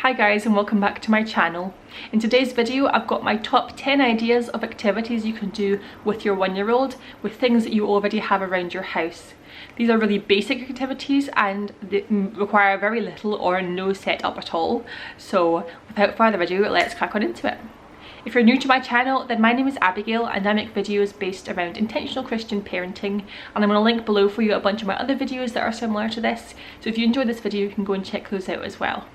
Hi guys, and welcome back to my channel. In today's video I've got my top 10 ideas of activities you can do with your 1-year-old with things that you already have around your house. These are really basic activities and they require very little or no setup at all. So without further ado, let's crack on into it. If you're new to my channel, then my name is Abigail and I make videos based around intentional Christian parenting, and I'm going to link below for you a bunch of my other videos that are similar to this. So if you enjoyed this video, you can go and check those out as well.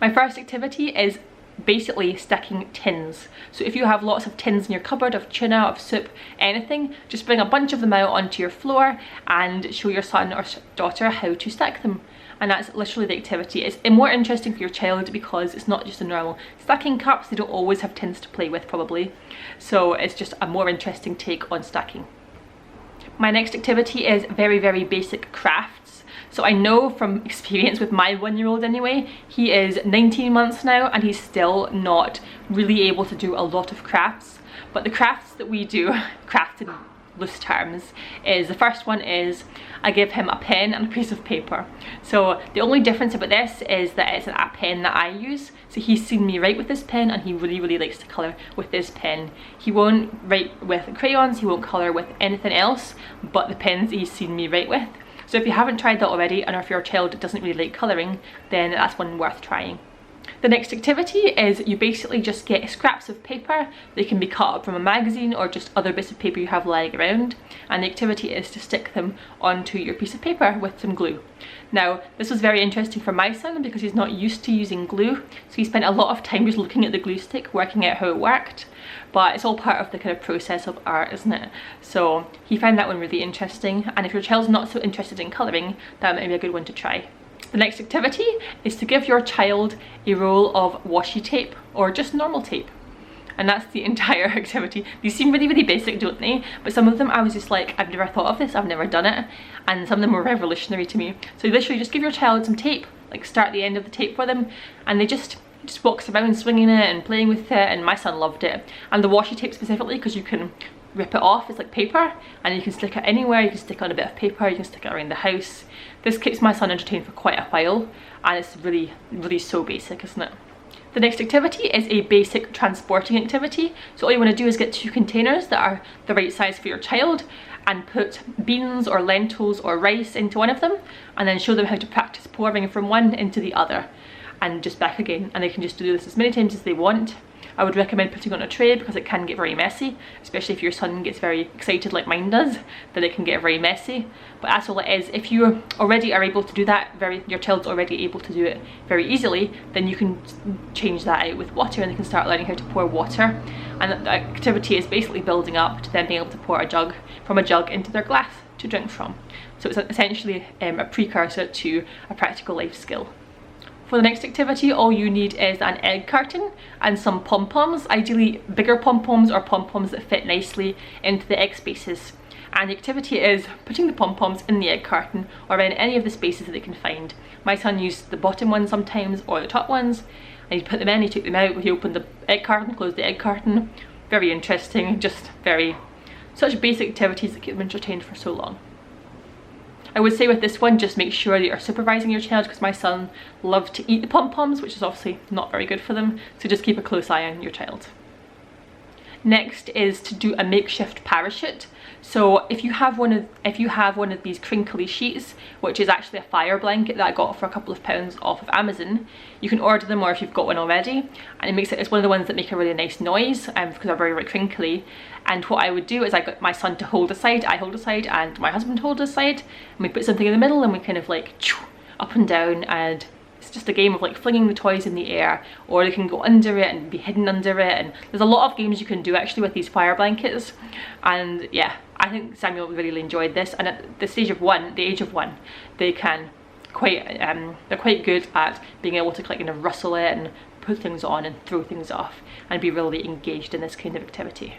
My first activity is basically stacking tins. So if you have lots of tins in your cupboard of tuna, of soup, anything, just bring a bunch of them out onto your floor and show your son or daughter how to stack them. And that's literally the activity. It's more interesting for your child because it's not just a normal stacking cups. They don't always have tins to play with probably. So it's just a more interesting take on stacking. My next activity is very basic crafts. So I know from experience with my 1-year-old anyway, he is 19 months now and he's still not really able to do a lot of crafts. But the crafts that we do, craft in loose terms, is the first one is I give him a pen and a piece of paper. So the only difference about this is that it's a pen that I use. So he's seen me write with this pen and he really likes to colour with this pen. He won't write with crayons, he won't colour with anything else but the pens that he's seen me write with. So if you haven't tried that already, and if your child doesn't really like colouring, then that's one worth trying. The next activity is you basically just get scraps of paper. They can be cut up from a magazine or just other bits of paper you have lying around, and the activity is to stick them onto your piece of paper with some glue. Now this was very interesting for my son because he's not used to using glue, so he spent a lot of time just looking at the glue stick, working out how it worked. But it's all part of the kind of process of art, isn't it? So he found that one really interesting, and if your child's not so interested in colouring, that might be a good one to try. The next activity is to give your child a roll of washi tape or just normal tape. And that's the entire activity. These seem really basic, don't they? But some of them I was just like, I've never thought of this, I've never done it. And some of them were revolutionary to me. So literally just give your child some tape, like start the end of the tape for them, and they just walks around swinging it and playing with it, and my son loved it. And the washi tape specifically because you can rip it off, it's like paper, and you can stick it anywhere. You can stick it on a bit of paper, you can stick it around the house. This keeps my son entertained for quite a while, and it's really so basic, isn't it? The next activity is a basic transporting activity. So all you want to do is get 2 containers that are the right size for your child and put beans or lentils or rice into one of them, and then show them how to practice pouring from one into the other and just back again, and they can just do this as many times as they want. I would recommend putting it on a tray because it can get very messy, especially if your son gets very excited like mine does, then it can get very messy. But that's all it is. If you already are able to do that, your child's already able to do it very easily, then you can change that out with water and they can start learning how to pour water. And the activity is basically building up to them being able to pour from a jug into their glass to drink from. So it's essentially a precursor to a practical life skill. For the next activity, all you need is an egg carton and some pom-poms, ideally bigger pom-poms or pom-poms that fit nicely into the egg spaces. And the activity is putting the pom-poms in the egg carton or in any of the spaces that they can find. My son used the bottom ones sometimes or the top ones, and he'd put them in, he took them out, he opened the egg carton, closed the egg carton. Very interesting, just such basic activities that keep them entertained for so long. I would say with this one, just make sure that you're supervising your child because my son loved to eat the pom-poms, which is obviously not very good for them, so just keep a close eye on your child. Next is to do a makeshift parachute. So if you have one of these crinkly sheets, which is actually a fire blanket that I got for a couple of pounds off of Amazon, you can order them, or if you've got one already, and it's one of the ones that make a really nice noise because they're very crinkly. And what I would do is I got my son to hold a side, I hold a side, and my husband hold a side, and we put something in the middle and we kind of like up and down, and it's just a game of like flinging the toys in the air, or they can go under it and be hidden under it, and there's a lot of games you can do actually with these fire blankets. And yeah, I think Samuel really enjoyed this, and at the age of one, they're quite good at being able to like rustle it and put things on and throw things off and be really engaged in this kind of activity.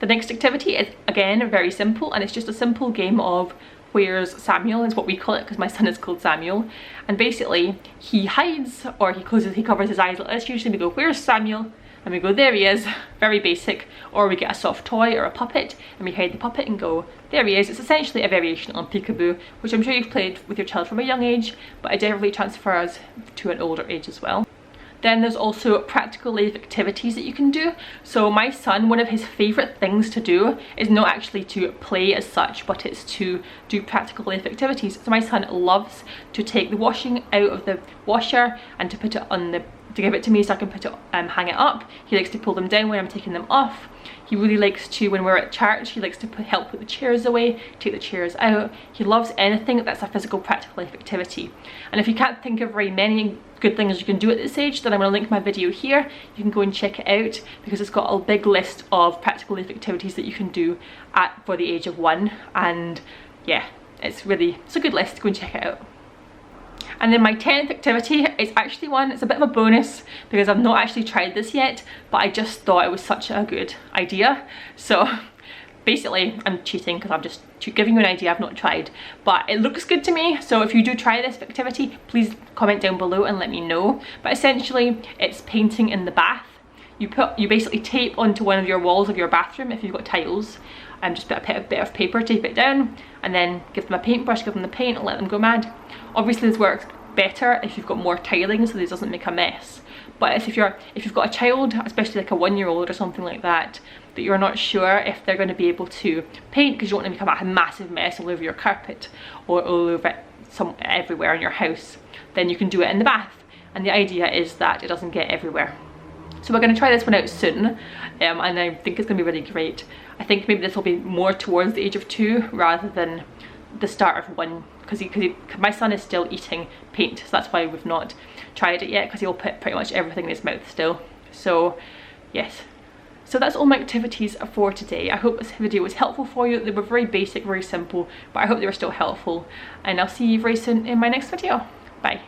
The next activity is again very simple, and it's just a simple game of Where's Samuel is what we call it because my son is called Samuel. And basically he hides, or he covers his eyes like this. Usually we go, where's Samuel? And we go, there he is. Very basic. Or we get a soft toy or a puppet and we hide the puppet and go, there he is. It's essentially a variation on peekaboo, which I'm sure you've played with your child from a young age, but it definitely transfers to an older age as well. Then there's also practical life activities that you can do. So my son, one of his favourite things to do is not actually to play as such, but it's to do practical life activities. So my son loves to take the washing out of the washer and to put it on the, to give it to me so I can put it, hang it up. He likes to pull them down when I'm taking them off. He really likes to, when we're at church, he likes to help put the chairs away, take the chairs out. He loves anything that's a physical practical life activity. And if you can't think of very many good things you can do at this age, then I'm going to link my video here. You can go and check it out because it's got a big list of practical life activities that you can do for the age of 1. And yeah, it's a good list. Go and check it out. And then my 10th activity is actually one, it's a bit of a bonus because I've not actually tried this yet, but I just thought it was such a good idea. So basically I'm cheating because I'm just giving you an idea I've not tried, but it looks good to me. So if you do try this activity, please comment down below and let me know. But essentially it's painting in the bath. You basically tape onto one of your walls of your bathroom if you've got tiles, and just put a bit of paper, tape it down, and then give them a paintbrush, give them the paint and let them go mad. Obviously this works better if you've got more tiling so this doesn't make a mess. But if you've got a child, especially like a 1-year-old or something like that, that you're not sure if they're going to be able to paint because you don't want to become a massive mess all over your carpet or all over everywhere in your house, then you can do it in the bath. And the idea is that it doesn't get everywhere. So we're going to try this one out soon, and I think it's going to be really great. I think maybe this will be more towards the age of 2 rather than the start of 1, because my son is still eating paint, so that's why we've not tried it yet, because he'll put pretty much everything in his mouth still. So yes, so that's all my activities for today. I hope this video was helpful for you. They were very basic, very simple, but I hope they were still helpful, and I'll see you very soon in my next video. Bye.